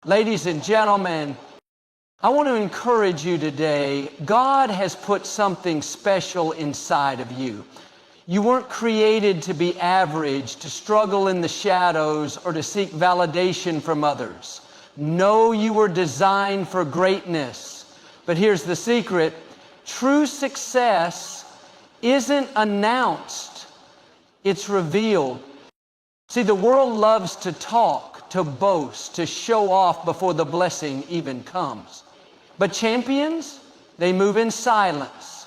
Ladies and gentlemen, I want to encourage you today. God has put something special inside of you. You weren't created to be average, to struggle in the shadows, or to seek validation from others. No, you were designed for greatness. But here's the secret. True success isn't announced. It's revealed. See, the world loves to talk, to boast, to show off before the blessing even comes. But champions, they move in silence.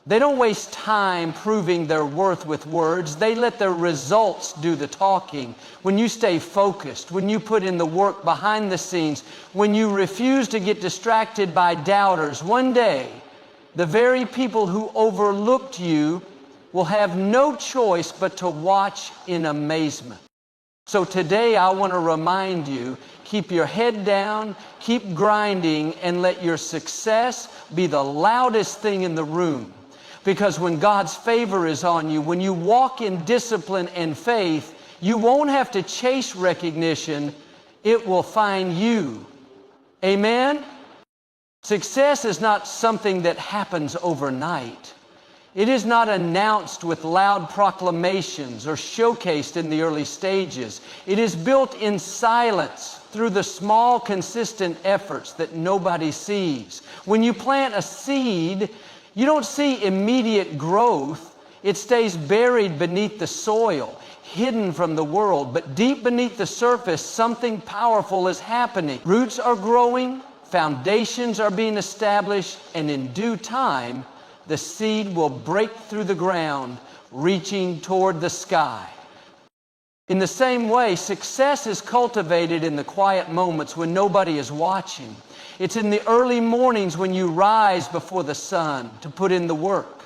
They don't waste time proving their worth with words. They let their results do the talking. When you stay focused, when you put in the work behind the scenes, when you refuse to get distracted by doubters, one day, the very people who overlooked you will have no choice but to watch in amazement. So today I want to remind you, keep your head down, keep grinding, and let your success be the loudest thing in the room. Because when God's favor is on you, when you walk in discipline and faith, you won't have to chase recognition. It will find you. Amen? Success is not something that happens overnight. It is not announced with loud proclamations or showcased in the early stages. It is built in silence through the small, consistent efforts that nobody sees. When you plant a seed, you don't see immediate growth. It stays buried beneath the soil, hidden from the world. But deep beneath the surface, something powerful is happening. Roots are growing, foundations are being established, and in due time, the seed will break through the ground, reaching toward the sky. In the same way, success is cultivated in the quiet moments when nobody is watching. It's in the early mornings when you rise before the sun to put in the work.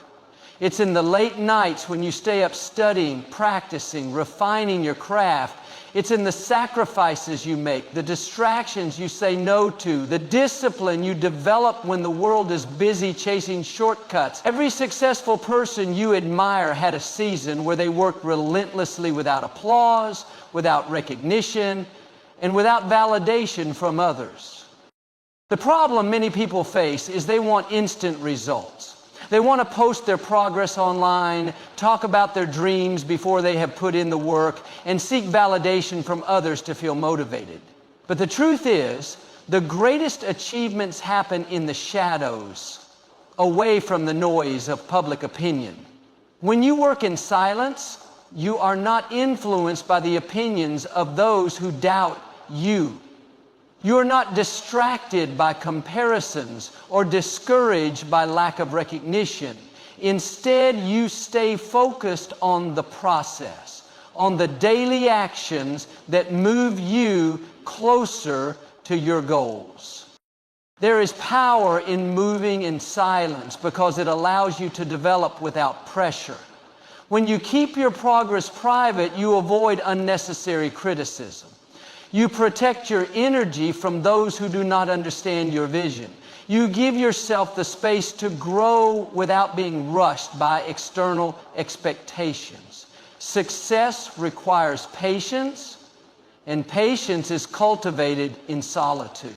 It's in the late nights when you stay up studying, practicing, refining your craft. It's in the sacrifices you make, the distractions you say no to, the discipline you develop when the world is busy chasing shortcuts. Every successful person you admire had a season where they worked relentlessly without applause, without recognition, and without validation from others. The problem many people face is they want instant results. They want to post their progress online, talk about their dreams before they have put in the work, and seek validation from others to feel motivated. But the truth is, the greatest achievements happen in the shadows, away from the noise of public opinion. When you work in silence, you are not influenced by the opinions of those who doubt you. You are not distracted by comparisons or discouraged by lack of recognition. Instead, you stay focused on the process, on the daily actions that move you closer to your goals. There is power in moving in silence because it allows you to develop without pressure. When you keep your progress private, you avoid unnecessary criticism. You protect your energy from those who do not understand your vision. You give yourself the space to grow without being rushed by external expectations. Success requires patience, and patience is cultivated in solitude.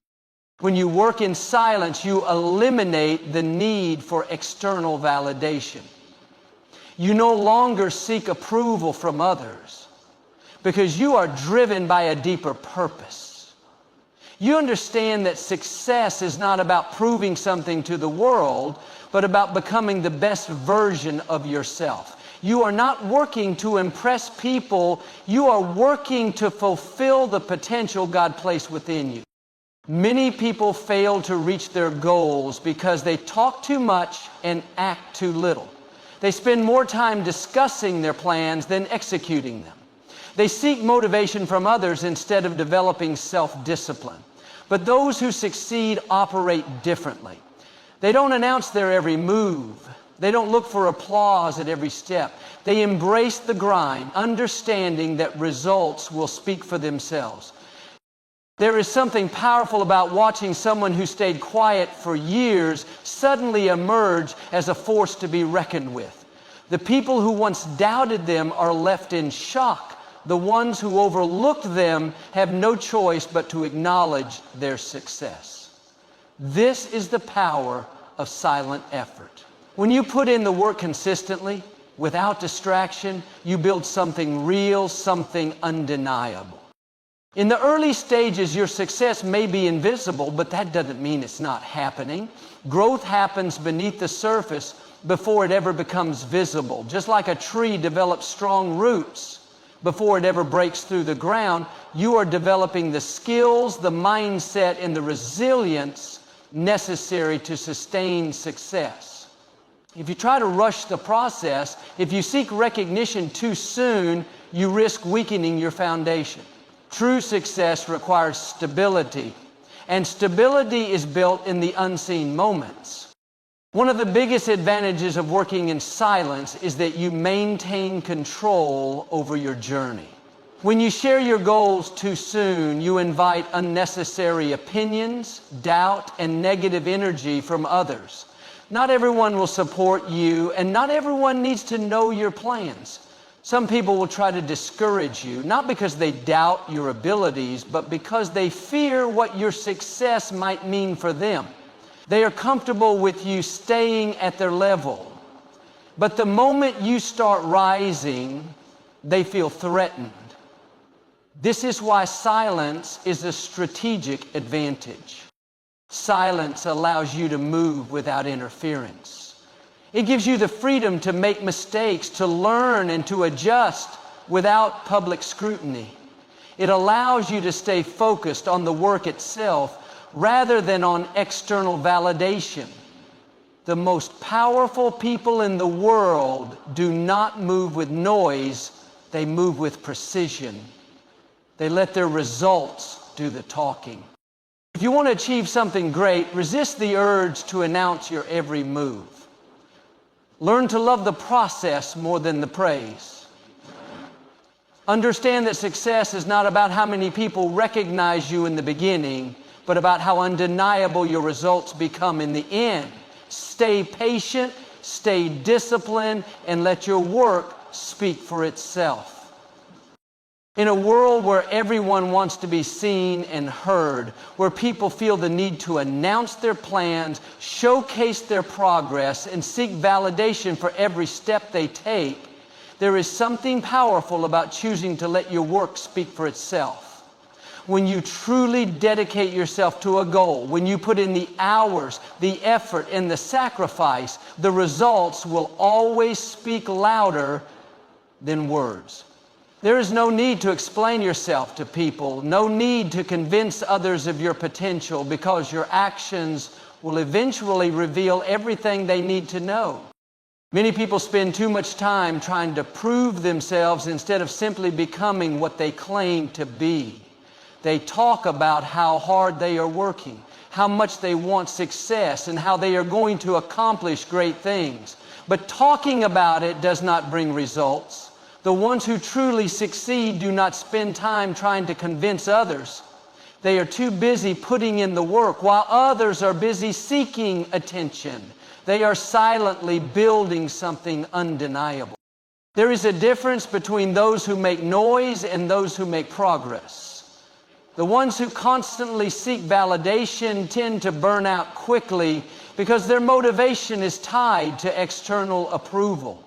When you work in silence, you eliminate the need for external validation. You no longer seek approval from others, because you are driven by a deeper purpose. You understand that success is not about proving something to the world, but about becoming the best version of yourself. You are not working to impress people. You are working to fulfill the potential God placed within you. Many people fail to reach their goals because they talk too much and act too little. They spend more time discussing their plans than executing them. They seek motivation from others instead of developing self-discipline. But those who succeed operate differently. They don't announce their every move. They don't look for applause at every step. They embrace the grind, understanding that results will speak for themselves. There is something powerful about watching someone who stayed quiet for years suddenly emerge as a force to be reckoned with. The people who once doubted them are left in shock The ones who overlook them have no choice but to acknowledge their success. This is the power of silent effort. When you put in the work consistently, without distraction, you build something real, something undeniable. In the early stages, your success may be invisible, but that doesn't mean it's not happening. Growth happens beneath the surface before it ever becomes visible. Just like a tree develops strong roots before it ever breaks through the ground, you are developing the skills, the mindset, and the resilience necessary to sustain success. If you try to rush the process, if you seek recognition too soon, you risk weakening your foundation. True success requires stability, and stability is built in the unseen moments. One of the biggest advantages of working in silence is that you maintain control over your journey. When you share your goals too soon, you invite unnecessary opinions, doubt, and negative energy from others. Not everyone will support you, and not everyone needs to know your plans. Some people will try to discourage you, not because they doubt your abilities, but because they fear what your success might mean for them. They are comfortable with you staying at their level. But the moment you start rising, they feel threatened. This is why silence is a strategic advantage. Silence allows you to move without interference. It gives you the freedom to make mistakes, to learn and to adjust without public scrutiny. It allows you to stay focused on the work itself rather than on external validation. The most powerful people in the world do not move with noise, they move with precision. They let their results do the talking. If you want to achieve something great, resist the urge to announce your every move. Learn to love the process more than the praise. Understand that success is not about how many people recognize you in the beginning, but about how undeniable your results become in the end. Stay patient, stay disciplined, and let your work speak for itself. In a world where everyone wants to be seen and heard, where people feel the need to announce their plans, showcase their progress, and seek validation for every step they take, there is something powerful about choosing to let your work speak for itself. When you truly dedicate yourself to a goal, when you put in the hours, the effort, and the sacrifice, the results will always speak louder than words. There is no need to explain yourself to people, no need to convince others of your potential, because your actions will eventually reveal everything they need to know. Many people spend too much time trying to prove themselves instead of simply becoming what they claim to be. They talk about how hard they are working, how much they want success, and how they are going to accomplish great things. But talking about it does not bring results. The ones who truly succeed do not spend time trying to convince others. They are too busy putting in the work, while others are busy seeking attention. They are silently building something undeniable. There is a difference between those who make noise and those who make progress. The ones who constantly seek validation tend to burn out quickly because their motivation is tied to external approval.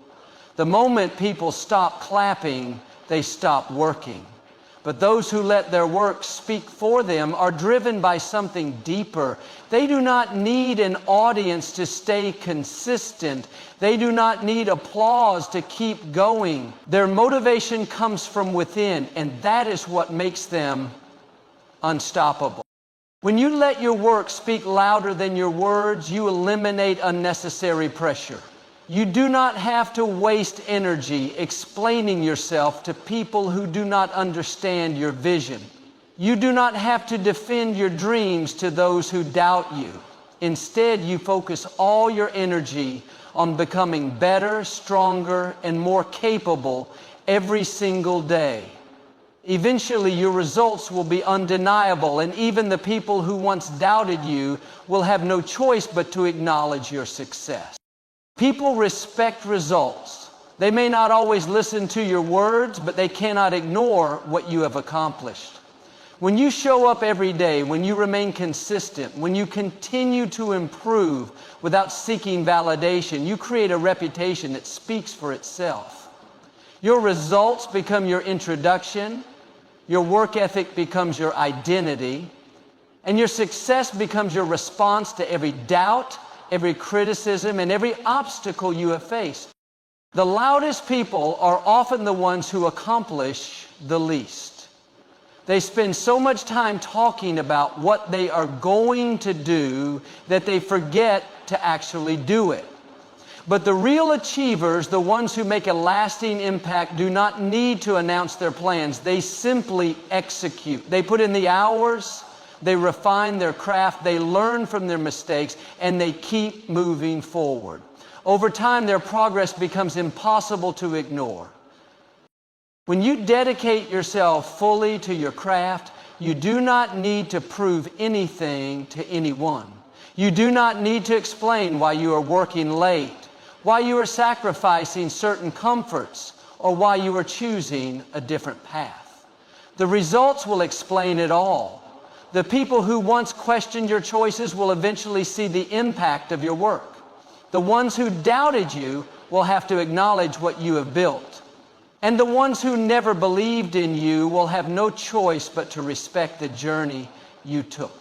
The moment people stop clapping, they stop working. But those who let their work speak for them are driven by something deeper. They do not need an audience to stay consistent. They do not need applause to keep going. Their motivation comes from within, and that is what makes them unstoppable. When you let your work speak louder than your words, you eliminate unnecessary pressure. You do not have to waste energy explaining yourself to people who do not understand your vision. You do not have to defend your dreams to those who doubt you. Instead, you focus all your energy on becoming better, stronger, and more capable every single day. Eventually, your results will be undeniable, and even the people who once doubted you will have no choice but to acknowledge your success. People respect results. They may not always listen to your words, but they cannot ignore what you have accomplished. When you show up every day, when you remain consistent, when you continue to improve without seeking validation, you create a reputation that speaks for itself. Your results become your introduction, your work ethic becomes your identity, and your success becomes your response to every doubt, every criticism, and every obstacle you have faced. The loudest people are often the ones who accomplish the least. They spend so much time talking about what they are going to do that they forget to actually do it. But the real achievers, the ones who make a lasting impact, do not need to announce their plans. They simply execute. They put in the hours, they refine their craft, they learn from their mistakes, and they keep moving forward. Over time, their progress becomes impossible to ignore. When you dedicate yourself fully to your craft, you do not need to prove anything to anyone. You do not need to explain why you are working late, why you are sacrificing certain comforts, or why you are choosing a different path. The results will explain it all. The people who once questioned your choices will eventually see the impact of your work. The ones who doubted you will have to acknowledge what you have built. And the ones who never believed in you will have no choice but to respect the journey you took.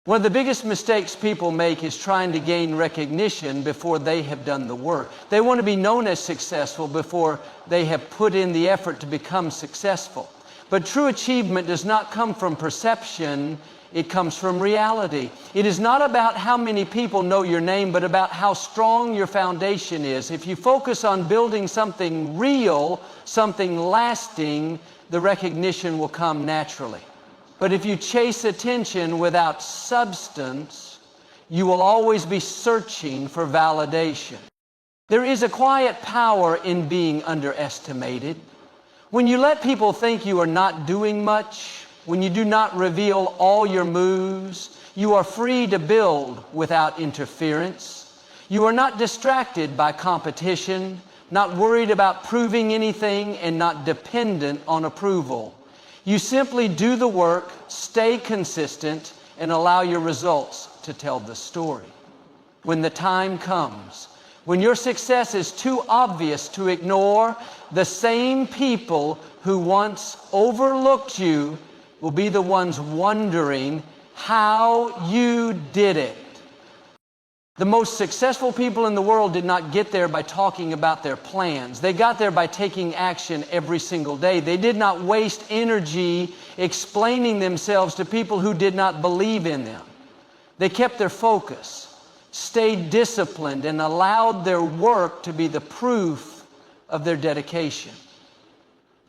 One of the biggest mistakes people make is trying to gain recognition before they have done the work. They want to be known as successful before they have put in the effort to become successful. But true achievement does not come from perception, it comes from reality. It is not about how many people know your name, but about how strong your foundation is. If you focus on building something real, something lasting, the recognition will come naturally. But if you chase attention without substance, you will always be searching for validation. There is a quiet power in being underestimated. When you let people think you are not doing much, when you do not reveal all your moves, you are free to build without interference. You are not distracted by competition, not worried about proving anything, and not dependent on approval. You simply do the work, stay consistent, and allow your results to tell the story. When the time comes, when your success is too obvious to ignore, the same people who once overlooked you will be the ones wondering how you did it. The most successful people in the world did not get there by talking about their plans. They got there by taking action every single day. They did not waste energy explaining themselves to people who did not believe in them. They kept their focus, stayed disciplined, and allowed their work to be the proof of their dedication.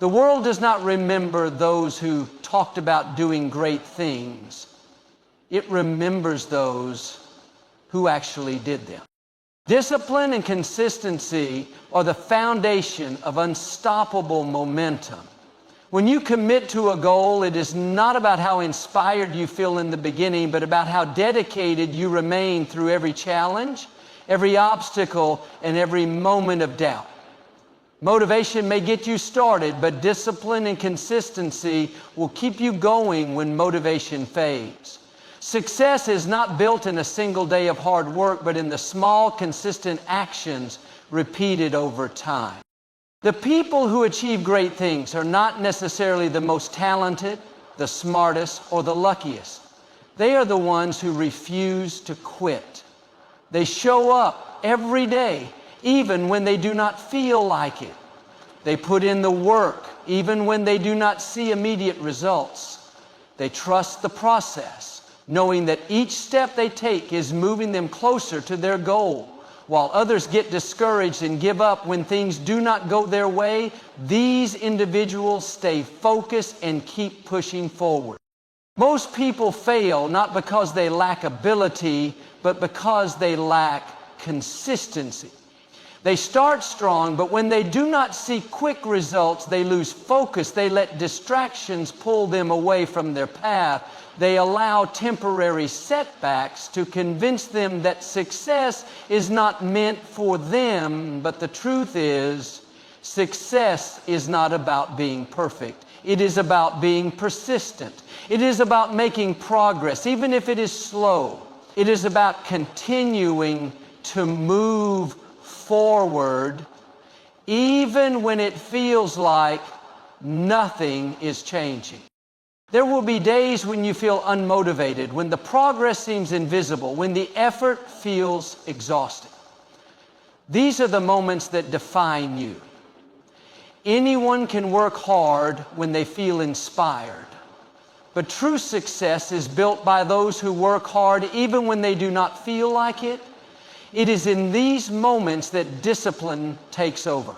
The world does not remember those who talked about doing great things. It remembers those who actually did them. Discipline and consistency are the foundation of unstoppable momentum. When you commit to a goal, it is not about how inspired you feel in the beginning, but about how dedicated you remain through every challenge, every obstacle, and every moment of doubt. Motivation may get you started, but discipline and consistency will keep you going when motivation fades. Success is not built in a single day of hard work, but in the small, consistent actions repeated over time. The people who achieve great things are not necessarily the most talented, the smartest, or the luckiest. They are the ones who refuse to quit. They show up every day, even when they do not feel like it. They put in the work, even when they do not see immediate results. They trust the process, knowing that each step they take is moving them closer to their goal. While others get discouraged and give up when things do not go their way, these individuals stay focused and keep pushing forward. Most people fail not because they lack ability, but because they lack consistency. They start strong, but when they do not see quick results, they lose focus. They let distractions pull them away from their path. They allow temporary setbacks to convince them that success is not meant for them, but the truth is, Success is not about being perfect. It is about being persistent. It is about making progress, even if it is slow. It is about continuing to move forward, even when it feels like nothing is changing. There will be days when you feel unmotivated, when the progress seems invisible, when the effort feels exhausting. These are the moments that define you. Anyone can work hard when they feel inspired, but true success is built by those who work hard even when they do not feel like it. It is in these moments that discipline takes over.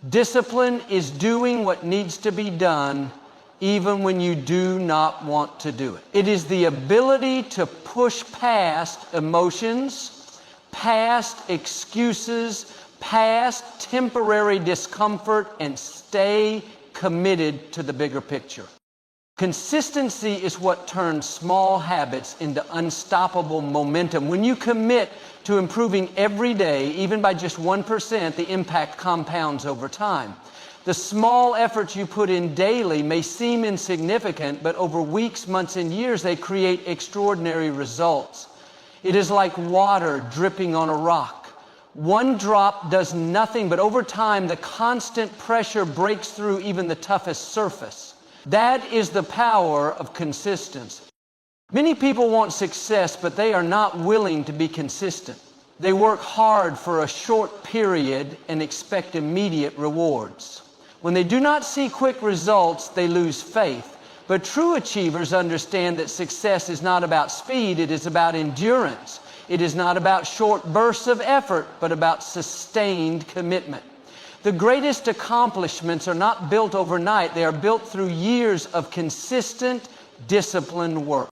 Discipline is doing what needs to be done even when you do not want to do it. It is the ability to push past emotions, past excuses, past temporary discomfort, and stay committed to the bigger picture. Consistency is what turns small habits into unstoppable momentum. When you commit to improving every day, even by just 1%, the impact compounds over time. The small efforts you put in daily may seem insignificant, but over weeks, months, and years, they create extraordinary results. It is like water dripping on a rock. One drop does nothing, but over time, the constant pressure breaks through even the toughest surface. That is the power of consistency. Many people want success, but they are not willing to be consistent. They work hard for a short period and expect immediate rewards. When they do not see quick results, they lose faith. But true achievers understand that success is not about speed, it is about endurance. It is not about short bursts of effort, but about sustained commitment. The greatest accomplishments are not built overnight. They are built through years of consistent, disciplined work.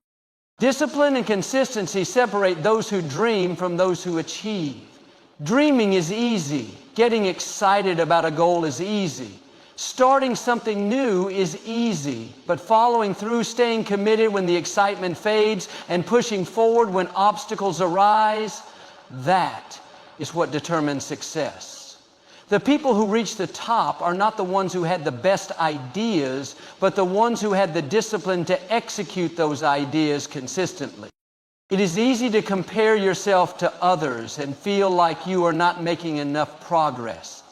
Discipline and consistency separate those who dream from those who achieve. Dreaming is easy. Getting excited about a goal is easy. Starting something new is easy, but following through, staying committed when the excitement fades, and pushing forward when obstacles arise, that is what determines success. The people who reach the top are not the ones who had the best ideas, but the ones who had the discipline to execute those ideas consistently. It is easy to compare yourself to others and feel like you are not making enough progress.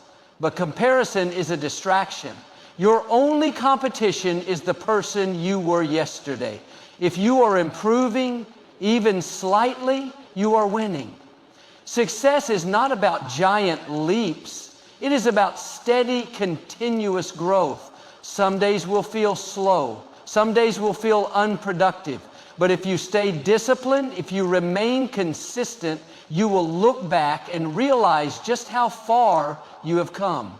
But comparison is a distraction. Your only competition is the person you were yesterday. If you are improving, even slightly, you are winning. Success is not about giant leaps. It is about steady, continuous growth. Some days will feel slow. Some days will feel unproductive. But if you stay disciplined, if you remain consistent, you will look back and realize just how far you have come.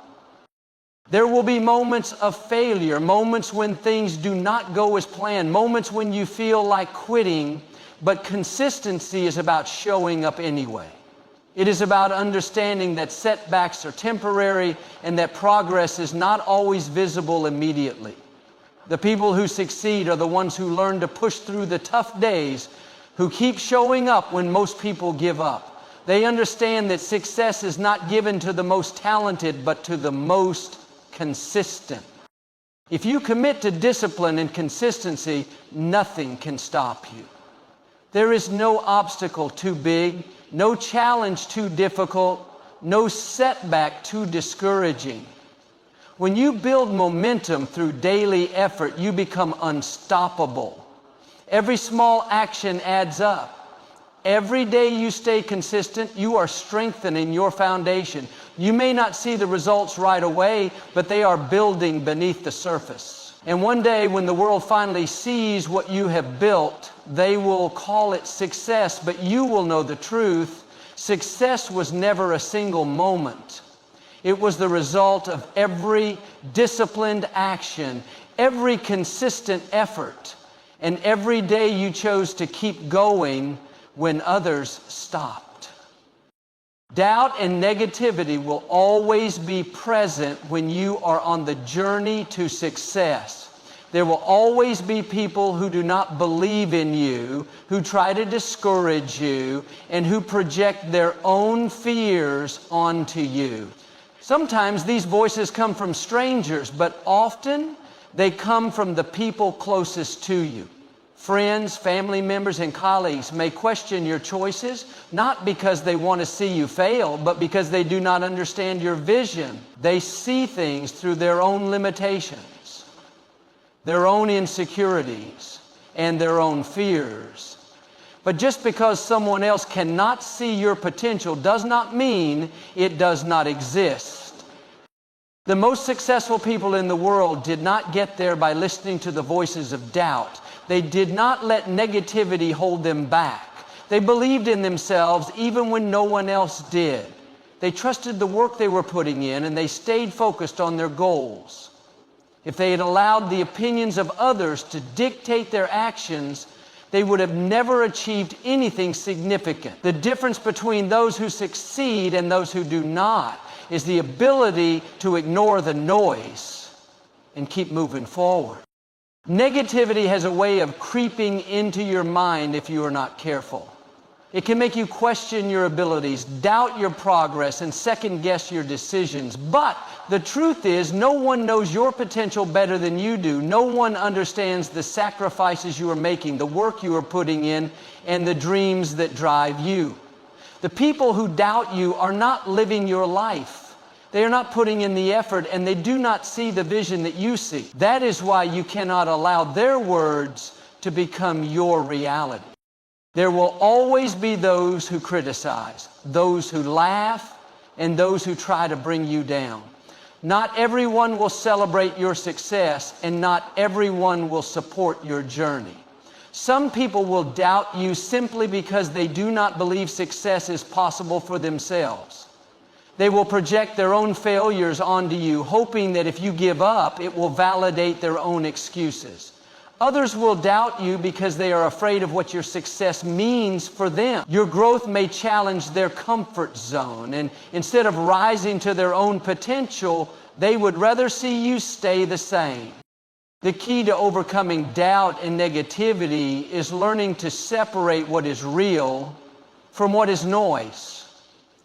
There will be moments of failure, moments when things do not go as planned, moments when you feel like quitting, but consistency is about showing up anyway. It is about understanding that setbacks are temporary and that progress is not always visible immediately. The people who succeed are the ones who learn to push through the tough days, who keep showing up when most people give up. They understand that success is not given to the most talented, but to the most consistent. If you commit to discipline and consistency, nothing can stop you. There is no obstacle too big, no challenge too difficult, no setback too discouraging. When you build momentum through daily effort, you become unstoppable. Every small action adds up. Every day you stay consistent, you are strengthening your foundation. You may not see the results right away, but they are building beneath the surface. And one day when the world finally sees what you have built, they will call it success, but you will know the truth. Success was never a single moment. It was the result of every disciplined action, every consistent effort, and every day you chose to keep going when others stopped. Doubt and negativity will always be present when you are on the journey to success. There will always be people who do not believe in you, who try to discourage you, and who project their own fears onto you. Sometimes these voices come from strangers, but often they come from the people closest to you. Friends, family members, and colleagues may question your choices, not because they want to see you fail, but because they do not understand your vision. They see things through their own limitations, their own insecurities, and their own fears. But just because someone else cannot see your potential does not mean it does not exist. The most successful people in the world did not get there by listening to the voices of doubt. They did not let negativity hold them back. They believed in themselves even when no one else did. They trusted the work they were putting in, and they stayed focused on their goals. If they had allowed the opinions of others to dictate their actions, they would have never achieved anything significant. The difference between those who succeed and those who do not is the ability to ignore the noise and keep moving forward. Negativity has a way of creeping into your mind if you are not careful. It can make you question your abilities, doubt your progress, and second-guess your decisions. But the truth is, no one knows your potential better than you do. No one understands the sacrifices you are making, the work you are putting in, and the dreams that drive you. The people who doubt you are not living your life. They are not putting in the effort, and they do not see the vision that you see. That is why you cannot allow their words to become your reality. There will always be those who criticize, those who laugh, and those who try to bring you down. Not everyone will celebrate your success, and not everyone will support your journey. Some people will doubt you simply because they do not believe success is possible for themselves. They will project their own failures onto you, hoping that if you give up, it will validate their own excuses. Others will doubt you because they are afraid of what your success means for them. Your growth may challenge their comfort zone, and instead of rising to their own potential, they would rather see you stay the same. The key to overcoming doubt and negativity is learning to separate what is real from what is noise.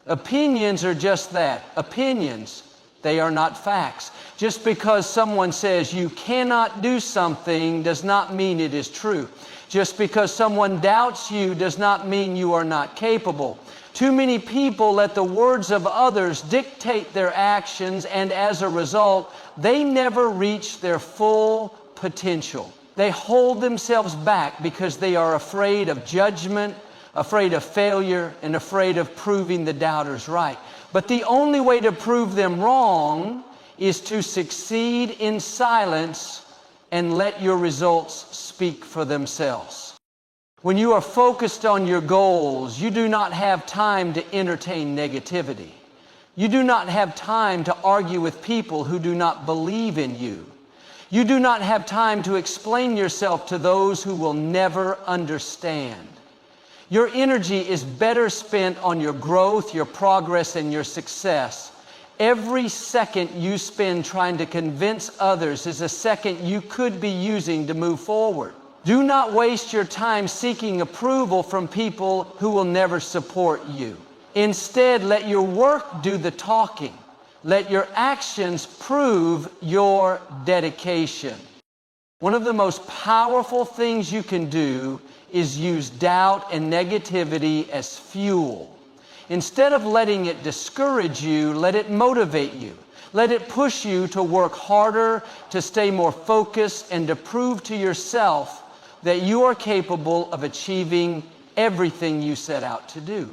Opinions are just that, opinions. They are not facts. Just because someone says you cannot do something does not mean it is true. Just because someone doubts you does not mean you are not capable. Too many people let the words of others dictate their actions, and as a result, they never reach their full potential. They hold themselves back because they are afraid of judgment, afraid of failure, and afraid of proving the doubters right. But the only way to prove them wrong is to succeed in silence and let your results speak for themselves. When you are focused on your goals, you do not have time to entertain negativity. You do not have time to argue with people who do not believe in you. You do not have time to explain yourself to those who will never understand. Your energy is better spent on your growth, your progress, and your success. Every second you spend trying to convince others is a second you could be using to move forward. Do not waste your time seeking approval from people who will never support you. Instead, let your work do the talking. Let your actions prove your dedication. One of the most powerful things you can do is use doubt and negativity as fuel. Instead of letting it discourage you, let it motivate you. Let it push you to work harder, to stay more focused, and to prove to yourself that you are capable of achieving everything you set out to do.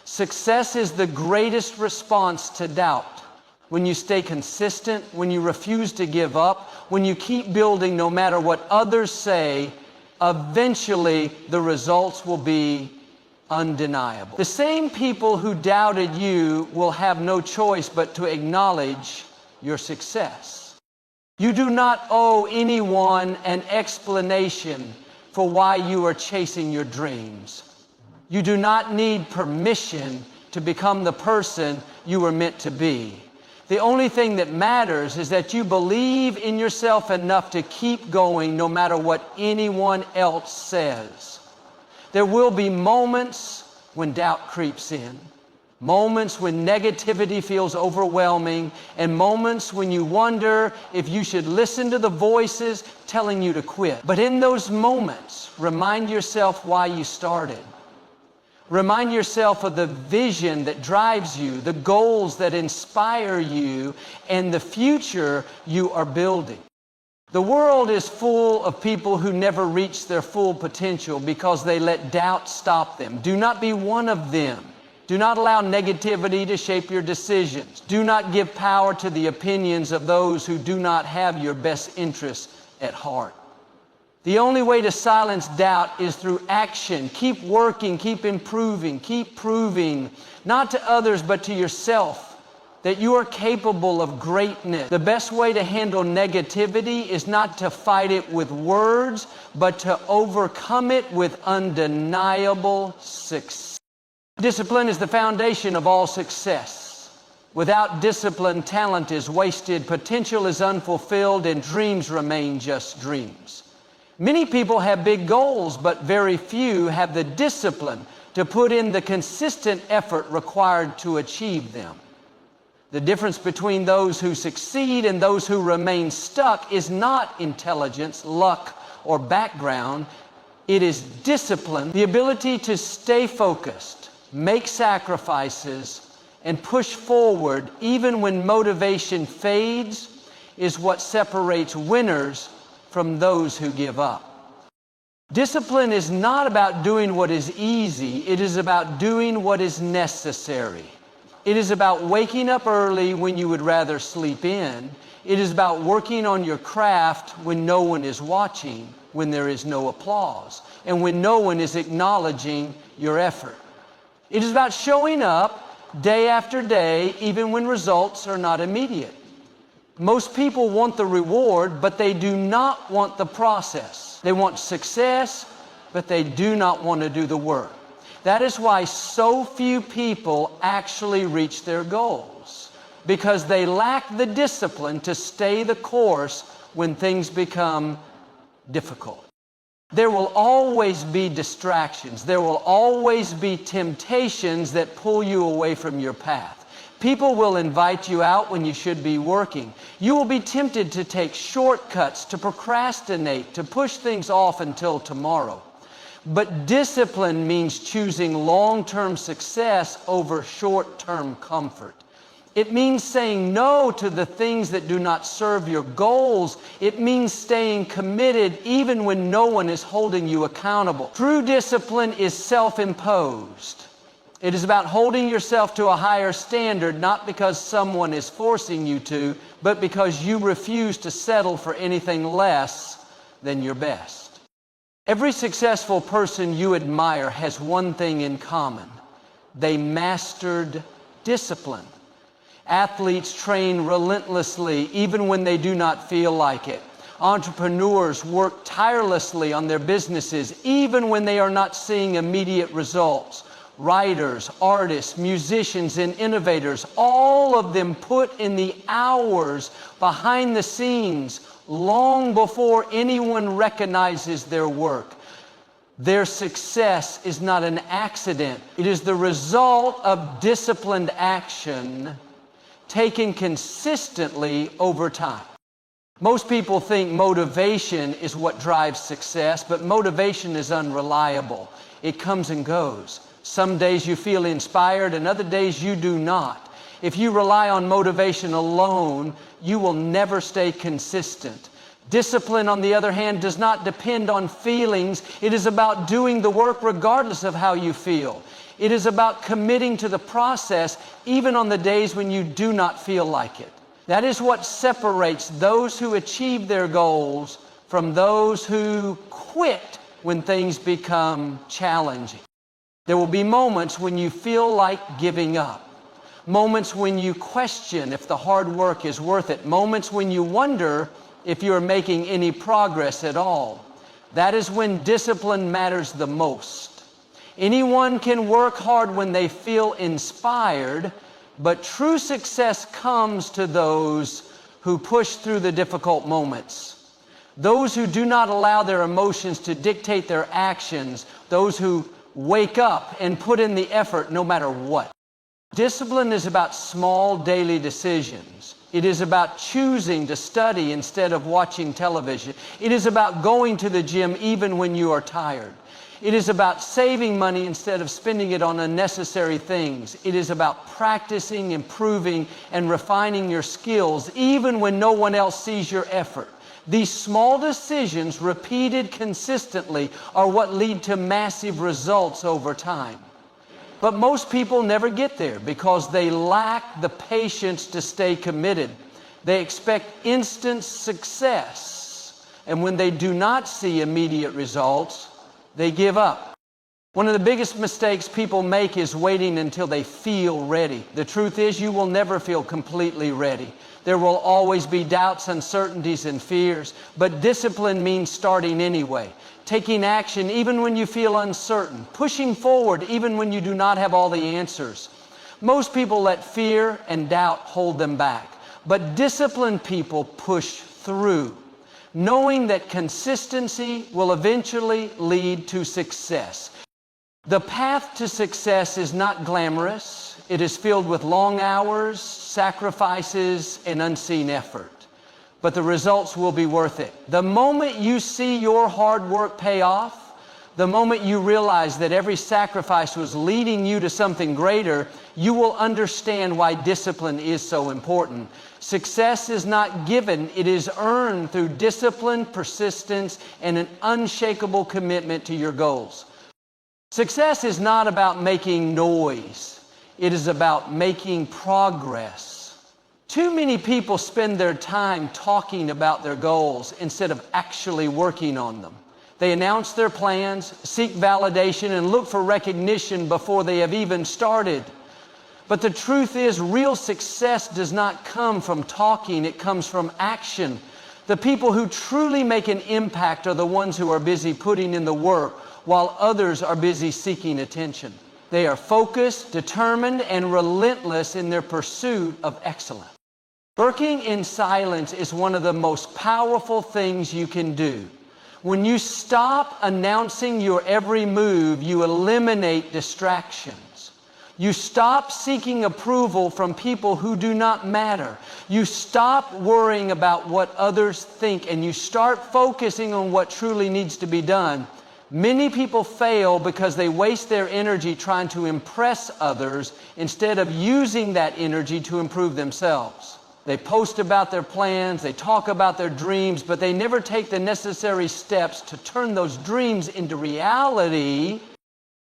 Success is the greatest response to doubt. When you stay consistent, when you refuse to give up, when you keep building no matter what others say, eventually the results will be undeniable. The same people who doubted you will have no choice but to acknowledge your success. You do not owe anyone an explanation for why you are chasing your dreams. You do not need permission to become the person you were meant to be. The only thing that matters is that you believe in yourself enough to keep going no matter what anyone else says. There will be moments when doubt creeps in. moments when negativity feels overwhelming, and moments when you wonder if you should listen to the voices telling you to quit. But in those moments, remind yourself why you started. Remind yourself of the vision that drives you, the goals that inspire you, and the future you are building. The world is full of people who never reach their full potential because they let doubt stop them. Do not be one of them. Do not allow negativity to shape your decisions. Do not give power to the opinions of those who do not have your best interests at heart. The only way to silence doubt is through action. Keep working, keep improving, keep proving, not to others but to yourself, that you are capable of greatness. The best way to handle negativity is not to fight it with words, but to overcome it with undeniable success. Discipline is the foundation of all success. Without discipline, talent is wasted, potential is unfulfilled, and dreams remain just dreams. Many people have big goals, but very few have the discipline to put in the consistent effort required to achieve them. The difference between those who succeed and those who remain stuck is not intelligence, luck, or background. It is discipline, the ability to stay focused, make sacrifices, and push forward even when motivation fades is what separates winners from those who give up. Discipline is not about doing what is easy. It is about doing what is necessary. It is about waking up early when you would rather sleep in. It is about working on your craft when no one is watching, when there is no applause, and when no one is acknowledging your effort. It is about showing up day after day, even when results are not immediate. Most people want the reward, but they do not want the process. They want success, but they do not want to do the work. That is why so few people actually reach their goals, because they lack the discipline to stay the course when things become difficult. There will always be distractions. There will always be temptations that pull you away from your path. People will invite you out when you should be working. You will be tempted to take shortcuts, to procrastinate, to push things off until tomorrow. But discipline means choosing long-term success over short-term comfort. It means saying no to the things that do not serve your goals. It means staying committed even when no one is holding you accountable. True discipline is self-imposed. It is about holding yourself to a higher standard, not because someone is forcing you to, but because you refuse to settle for anything less than your best. Every successful person you admire has one thing in common. They mastered discipline. Athletes train relentlessly even when they do not feel like it. Entrepreneurs work tirelessly on their businesses even when they are not seeing immediate results. Writers, artists, musicians, and innovators, all of them put in the hours behind the scenes long before anyone recognizes their work. Their success is not an accident. It is the result of disciplined action taken consistently over time. Most people think motivation is what drives success, but motivation is unreliable. It comes and goes. Some days you feel inspired and other days you do not. If you rely on motivation alone, you will never stay consistent. Discipline, on the other hand, does not depend on feelings. It is about doing the work regardless of how you feel. It is about committing to the process even on the days when you do not feel like it. That is what separates those who achieve their goals from those who quit when things become challenging. There will be moments when you feel like giving up. Moments when you question if the hard work is worth it. Moments when you wonder if you're making any progress at all. That is when discipline matters the most. Anyone can work hard when they feel inspired, but true success comes to those who push through the difficult moments. Those who do not allow their emotions to dictate their actions. Those who wake up and put in the effort no matter what. Discipline is about small daily decisions. It is about choosing to study instead of watching television. It is about going to the gym even when you are tired. It is about saving money instead of spending it on unnecessary things. It is about practicing, improving, and refining your skills even when no one else sees your effort. These small decisions, repeated consistently, are what lead to massive results over time. But most people never get there because they lack the patience to stay committed. They expect instant success, and when they do not see immediate results, they give up. One of the biggest mistakes people make is waiting until they feel ready. The truth is, you will never feel completely ready. There will always be doubts, uncertainties, and fears, but discipline means starting anyway. Taking action even when you feel uncertain, pushing forward even when you do not have all the answers. Most people let fear and doubt hold them back, but disciplined people push through, knowing that consistency will eventually lead to success. The path to success is not glamorous. It is filled with long hours, sacrifices, and unseen effort. But the results will be worth it. The moment you see your hard work pay off, the moment you realize that every sacrifice was leading you to something greater, you will understand why discipline is so important. Success is not given, it is earned through discipline, persistence, and an unshakable commitment to your goals. Success is not about making noise. It is about making progress. Too many people spend their time talking about their goals instead of actually working on them. They announce their plans, seek validation, and look for recognition before they have even started. But the truth is, real success does not come from talking, it comes from action. The people who truly make an impact are the ones who are busy putting in the work, while others are busy seeking attention. They are focused, determined, and relentless in their pursuit of excellence. Working in silence is one of the most powerful things you can do. When you stop announcing your every move, you eliminate distractions. You stop seeking approval from people who do not matter. You stop worrying about what others think, and you start focusing on what truly needs to be done. Many people fail because they waste their energy trying to impress others instead of using that energy to improve themselves. They post about their plans, they talk about their dreams, but they never take the necessary steps to turn those dreams into reality.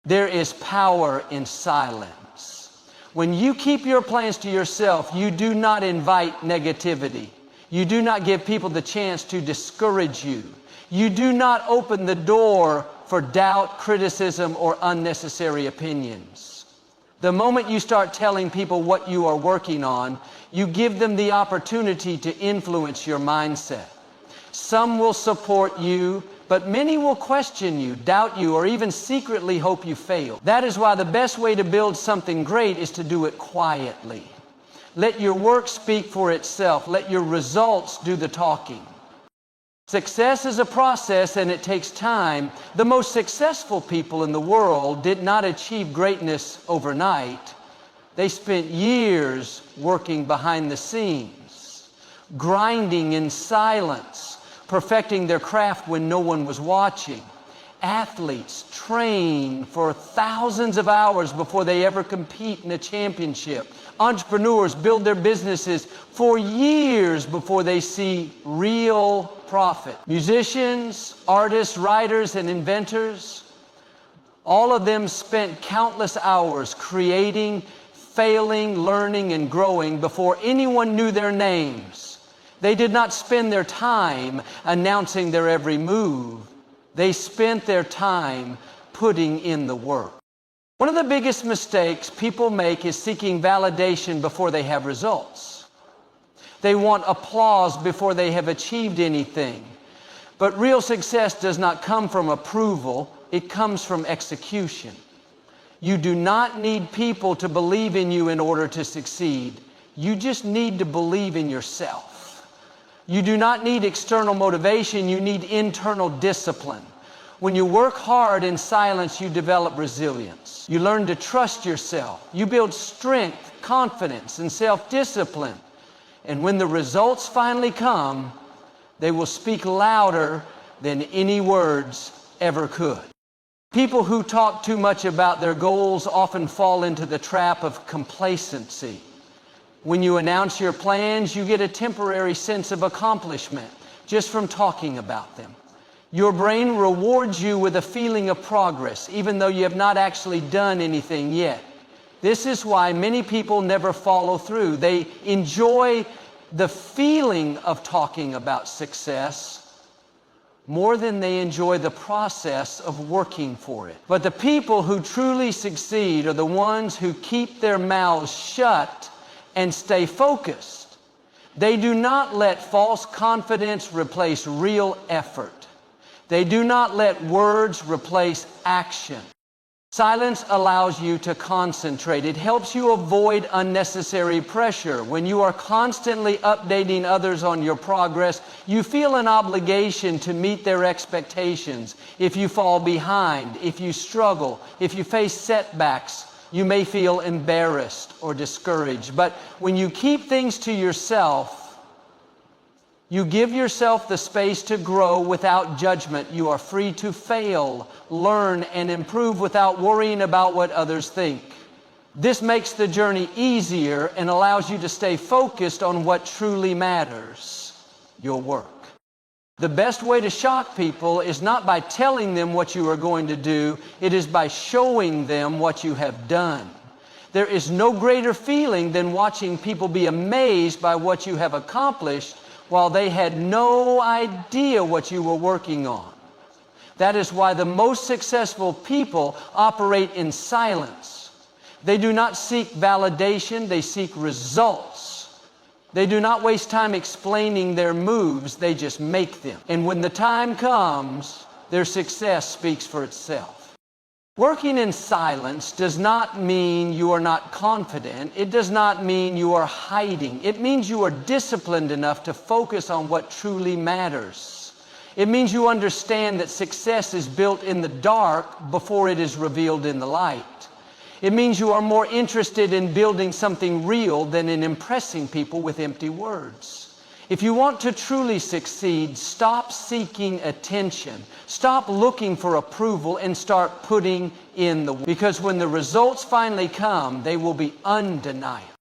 There is power in silence. When you keep your plans to yourself, you do not invite negativity. You do not give people the chance to discourage you. You do not open the door for doubt, criticism, or unnecessary opinions. The moment you start telling people what you are working on, you give them the opportunity to influence your mindset. Some will support you, but many will question you, doubt you, or even secretly hope you fail. That is why the best way to build something great is to do it quietly. Let your work speak for itself. Let your results do the talking. Success is a process and it takes time. The most successful people in the world did not achieve greatness overnight. They spent years working behind the scenes, grinding in silence, perfecting their craft when no one was watching. Athletes train for thousands of hours before they ever compete in a championship. Entrepreneurs build their businesses for years before they see real profit. Musicians, artists, writers, and inventors, all of them spent countless hours creating, failing, learning, and growing before anyone knew their names. They did not spend their time announcing their every move. They spent their time putting in the work. One of the biggest mistakes people make is seeking validation before they have results. They want applause before they have achieved anything. But real success does not come from approval, it comes from execution. You do not need people to believe in you in order to succeed. You just need to believe in yourself. You do not need external motivation, you need internal discipline. When you work hard in silence, you develop resilience. You learn to trust yourself. You build strength, confidence, and self-discipline. And when the results finally come, they will speak louder than any words ever could. People who talk too much about their goals often fall into the trap of complacency. When you announce your plans, you get a temporary sense of accomplishment just from talking about them. Your brain rewards you with a feeling of progress, even though you have not actually done anything yet. This is why many people never follow through. They enjoy the feeling of talking about success more than they enjoy the process of working for it. But the people who truly succeed are the ones who keep their mouths shut and stay focused. They do not let false confidence replace real effort. They do not let words replace action. Silence allows you to concentrate. It helps you avoid unnecessary pressure. When you are constantly updating others on your progress, you feel an obligation to meet their expectations. If you fall behind, if you struggle, if you face setbacks, you may feel embarrassed or discouraged. But when you keep things to yourself, you give yourself the space to grow without judgment. You are free to fail, learn, and improve without worrying about what others think. This makes the journey easier and allows you to stay focused on what truly matters, your work. The best way to shock people is not by telling them what you are going to do, it is by showing them what you have done. There is no greater feeling than watching people be amazed by what you have accomplished while they had no idea what you were working on. That is why the most successful people operate in silence. They do not seek validation, they seek results. They do not waste time explaining their moves, they just make them. And when the time comes, their success speaks for itself. Working in silence does not mean you are not confident. It does not mean you are hiding. It means you are disciplined enough to focus on what truly matters. It means you understand that success is built in the dark before it is revealed in the light. It means you are more interested in building something real than in impressing people with empty words. If you want to truly succeed, stop seeking attention. Stop looking for approval and start putting in the work. Because when the results finally come, they will be undeniable.